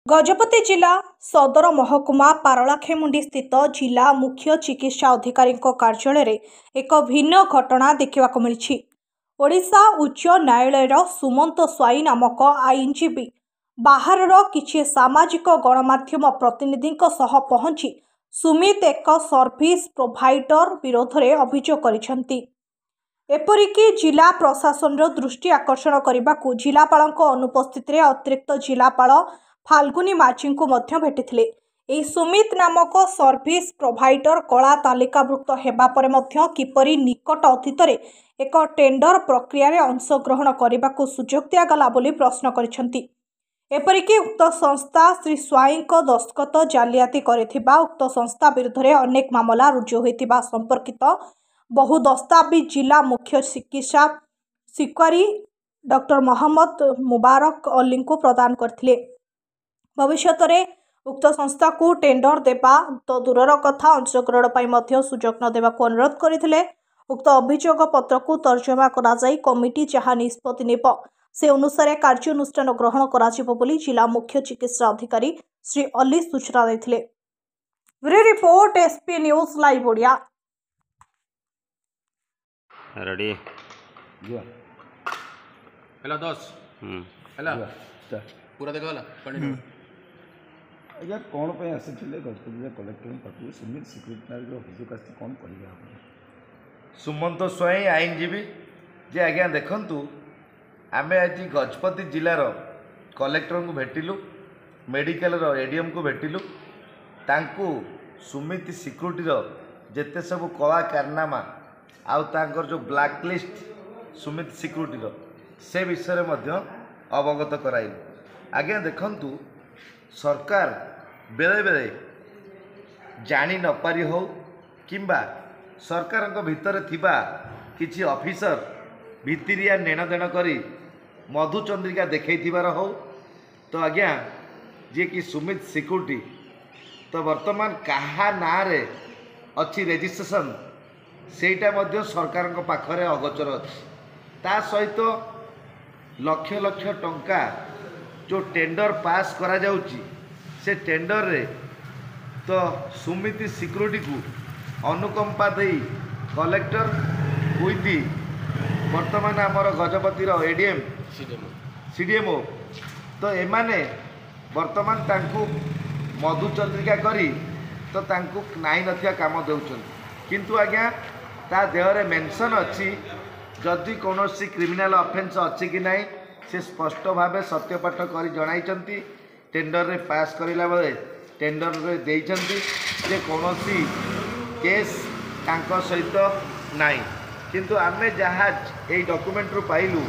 गजपति जिला सदर महकुमा पारलाखेमुंडी स्थित जिला मुख्य चिकित्सा अधिकारी कार्यालय एक भिन्न घटना देखा मिली। ओडिशा उच्च न्यायालय सुमंत स्वाई नामक आईनजीवी बाहर किछि सामाजिक गणमाध्यम प्रतिनिधि पहुंची सुमित एक सर्विस प्रोवाइडर विरोध में अभियोग करिसेंती। एपरिकी जिला प्रशासन दृष्टि आकर्षण करने को जिलापाल अनुपस्थित अतिरिक्त जिलापाल फाल्गुनी माझी को भेटिथिले। एही सुमित नामक सर्विस प्रोवाइडर कला तालिकाभुक्त हेबा परे मध्य किपरि निकट अतीत एक टेंडर प्रक्रिया रे अंशग्रहण करने को सुजोग दिगला बोली प्रश्न करिसेंती। एपरिकी उक्त संस्था श्री स्वाई दस्तखत जालियाती करिथिबा उक्त संस्था विरुद्ध में अनेक मामला रुजु होइतिबा संपर्कित बहु दस्तावेज जिला मुख्य चिकित्सा अधिकारी डॉक्टर मोहम्मद मुबारक अली को प्रदान करथिले। भविष्य में उक्त संस्था को टेंडर देवा तो दूरर कथा अंशग्रहण पर सुजोग न देवा अनुरोध करथिले। उक्त अभियोग पत्र को तर्जमा कराई कमिटी जहाँ निष्पत्ति नेब से अनुसार कार्यानुष्ठान ग्रहण कराजिबो बोली जिला मुख्य चिकित्सा अधिकारी श्री अली सूचना देथिले। Bureau report SP news live Odia. Ready hello दोस्त हेलो पूरा देखा कंटिन्यू आज्ञा कौन पे आसी Gajapati collector party Sumit security अभियोग आसी कौन करेंगे सुमंत स्वाई आईनजीवी जे आज्ञा देखु आम आज गजपति जिलार कलेक्टर को भेटिलु मेडिकल एडीएम को भेटिलु तांकु सुमित सिक्योरिटी जेते सब कला कारनामा आउ तांकर जो ब्लैक लिस्ट सुमित सिक्योरिटी से विषय में अवगत कराइलु। आज्ञा देखंतु सरकार बेले बेले जानी न पारि हो किंबा सरकार भितर थिबा किछि ऑफिसर भितरिया नेण देण करी मधुचंद्रिका देखैथिबार हो तो आज्ञा जे कि सुमित सिक्योरिटी तो वर्तमान कहा नारे अच्छी रेजिस्ट्रेशन सेटा मध्य सरकार पाखरे अगोचर अच्छी ता सहित लक्ष लक्ष टंका जो टेंडर पास करा जाउची से टेंडर रे तो सुमित सिक्योरिटी को अनुकंपा दे कलेक्टर हुई वर्तमान आमर गजपतिर एडीएम सीडीएमओ तो एमाने वर्तमान तांकु मधुचंद्रिका करी तो तांकु नाई नथिया काम देउछन किंतु आज्ञा ता देहरे मेंशन अच्छी जदि कौनसी क्रिमिनाल ऑफेंस अच्छी कि नहीं से स्पष्ट भाव सत्यपाठ कर जणाई टेंडर रे पास करला बेले टेंडर रे देइछंती जे कौनसी केस तांको सहित नहीं किंतु आमे जहाँ यही डॉक्यूमेंट रु पाइलु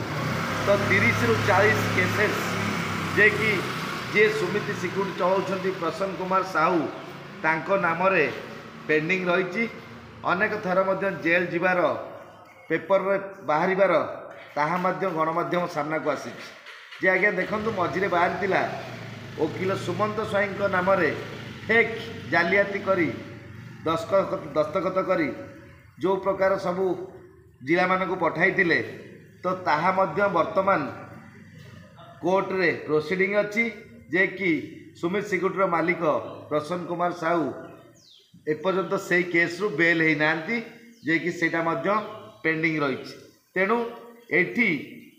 तो 30 रु 40 केसेस जे कि जे सुमित सिक्योरिटी चलाउछंती प्रसन्न कुमार साहू तांको नाम रे पेंडिंग रही अनेक थर मध्य जेल जीवार पेपर रे बाहर ताहा मध्य गणमाध्यम सामना को आसी जे आज्ञा देखंतु मझिरे बाहर थिला वकील सुमंत स्वाई नाम रे फेक जालियाती करी दस्तखत करी जो प्रकार सबू जिला मानक पठाई तो ताहा मध्य वर्तमान कोर्ट रे प्रोसीडिंग अच्छी जे कि सुमित सिक्योरिटी मालिक प्रसन्न कुमार साहू एपर्यंत से केस रु बेल है नांती जे कि सेटा मध्य पेंडिंग रही तेणु एठी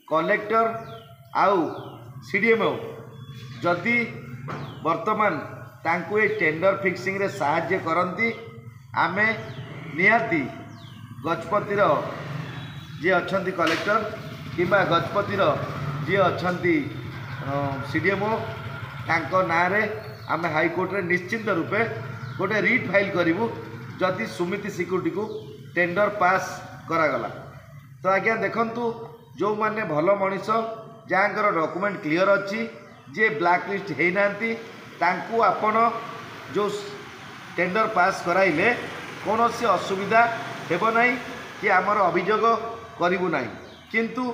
कलेक्टर आउ सीडीएमओ जदि वर्तमान तांकु ए टेंडर फिक्सिंग रे साहाय्य करती आमे निहाती गजपतिर जी अच्छी कलेक्टर किंबा गजपतिर जी अच्छी सीडीएमओ तांको नारे आमे हाईकोर्ट रे निश्चिंत रूपे गोटे रिट फाइल करूँ जदि सुमित सिक्योरिटी को टेंडर पास करागला तो आज्ञा देखंतु जो माने भल मनीष जहाँकर डॉक्यूमेंट क्लियर अच्छी जे ब्लैक लिस्ट है नांती तांकु आपण जो टेंडर पास कराइले कौन सी असुविधा हेब नहीं कि आमर अभियोग करिबु नहीं किंतु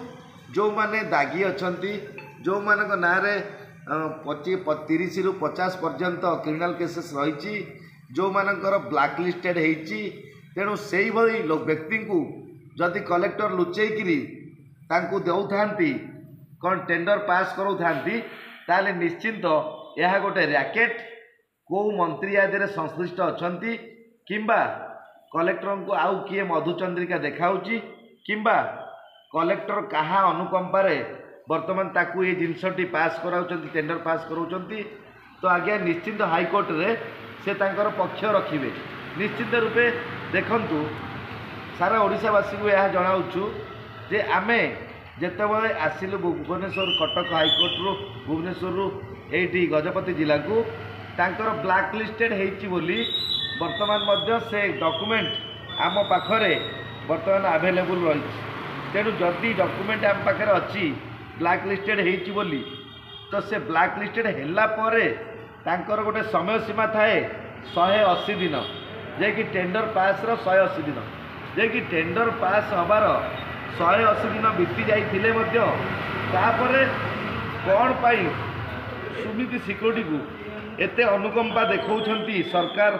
जो माने दागी अच्छी जो मानक नारे 30 रु 50 पर्यंत क्रिमिनाल केसेस रही जो मानकर ब्लैक लिस्टेड होती तेणु से ही व्यक्ति को जदि कलेक्टर लुचेकरी तांकु देउथांती कौन टेंडर पास कराउथांती ताले निश्चिंत यह गोटे रैकेट को मंत्री आदि संश्लिष्ट अच्छा किंबा कलेक्टर को आउ किए मधुचंद्रिका देखाऊँगी किंबा कलेक्टर कहा अनुकंपारे वर्तमान ताकू ये जिनसटी पास कराउछंती टेंडर पास कराउछंती तो आज्ञा निश्चिंत हाईकोर्ट रे से तांकर पक्ष रखिबे निश्चित रूपे देखंतु सारा ओडिशावासी को यह जनाऊँ जे आमे जेतेबेले आसिलु भुवनेश्वर कटक हाईकोर्ट रु भुवनेश्वर एटी गजपति जिला को तांकर ब्लैक लिस्टेड हेइची बोली वर्तमान मध्य से डॉक्यूमेंट आम पाखरे वर्तमान अवेलेबल रही तेणु जदि डॉक्यूमेंट आम पाखे अच्छी ब्लैक लिस्टेड हेइची बोली तो से ब्लैक लिस्टेड हैला परे तांकर गोटे समय सीमा थाए 180 दिन जे कि टेंडर पास रो 180 दिन जे कि टेंडर पास हबार 180 दिन बीती जाइथिले मध्य तापरे कौन पाई सुमिति सिक्योरिटी को एते अनुकंपा देखौछंती सरकार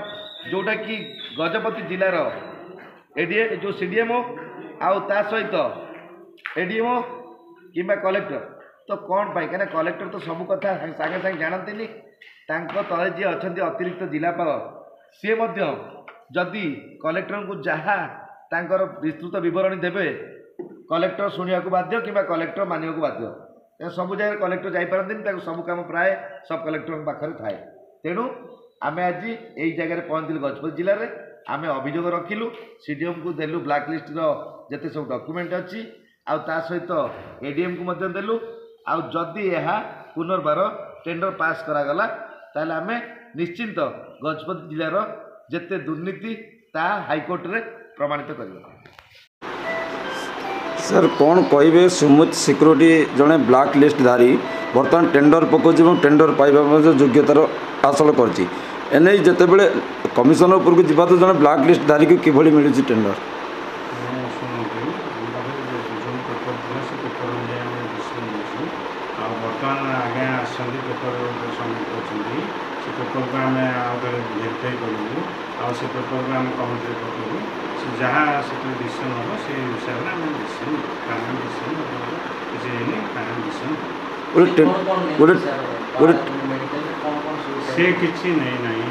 जोटा कि गजपति जिलार एडीए जो सीडीएमओ आउ ता सहित एडीएमओ किंबा कलेक्टर तो कौन पाई कहीं कलेक्टर तो सब कथा सागे सागे जानती तले जी अच्छा अतिरिक्त जिलापाल सी जदि कलेक्टर को जहाँ तांकर विस्तृत विवरणी देवे कलेक्टर शुणा को बाध्य कि कलेक्टर मानिया को बाध्य सब जगह कलेक्टर जापारती सब कम प्राय सब कलेक्टर पाखे थाए तेणु आम आज यही जगह पहुँचलु गजपति जिले में आम अभियोग रखिलु सीडीएम को देलु ब्लैक लिस्ट जिते सब डॉक्यूमेंट अच्छी आउ ता सहित एडीएम को मध्य देलु आउ जदि यह पुनर्बार टेंडर पास करागला ताले आम निश्चिंत गजपति जिलार जेते दुर्नीति ता हाईकोर्ट रे प्रमाणित कर सर कौन कहे सुमित सिक्योरिटी जड़े ब्लैक लिस्ट धारी बर्तमान टेंडर पकाउछ टेंडर पाइबा योग्यतार हासिल करने जिते बड़े कमिशन उपरको जीवा तो जड़े ब्लैक लिस्ट धारी को किभली मिलूँ टेंडर बर्तमान आज्ञा आसती पेपर सबमिट कर पेपर को आम भेरीफाई करूँ आउ से पेपर को आम कमिटी पकड़ू से जहाँ से डिसीजन हम से हिसाब से आम डिसीजन फाइनाल डिसीजन किसी फाइनाल डिसीजन से किसी नहीं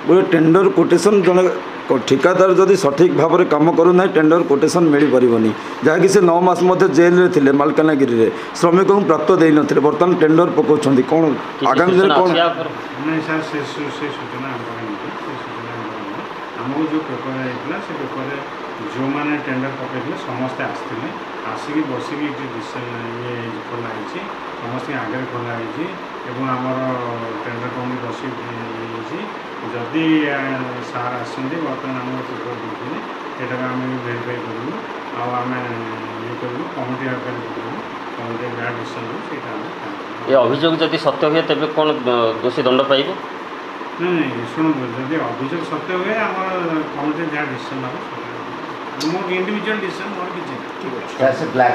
गोटे टेंडर कोटेशन जड़े ठिकादार जदि सठिक भाव में कम करूना टेंडर कोटेशन मिल पारनी जहाँकि से 9 मास जेल रे थिले मालकानगिरी रे श्रमिक को प्राप्त दे नथिले बर्तमान टेंडर पकाउछंती कौन आगामी दिन कौन नहीं सर से सूचना आमको जो पेपर आइला से पेपर जो मैंने टेंडर पकड़े समस्ते आसते आसिक बसिक डिसीजन ये खोलाई समस्त आगे खोलाई आमर टेंडर कमिटी बस जदि सार आसती बर्तमान आम पेपर देखिए यहाँ आम भेरीफाई करूँ आम ये करूँ कमिटी आगे करूँ कमिटी जहाँ डिसीजन हो ये अभियोग जदि सत्य हुए तेज कौन दोषी दंड पाइब नहीं शुणु जब अभियोग सत्य हुए आम कमिटी जहाँ डिसीजन हो मोर इंडिविजुअल डिसीजन मोर किसी ब्लैक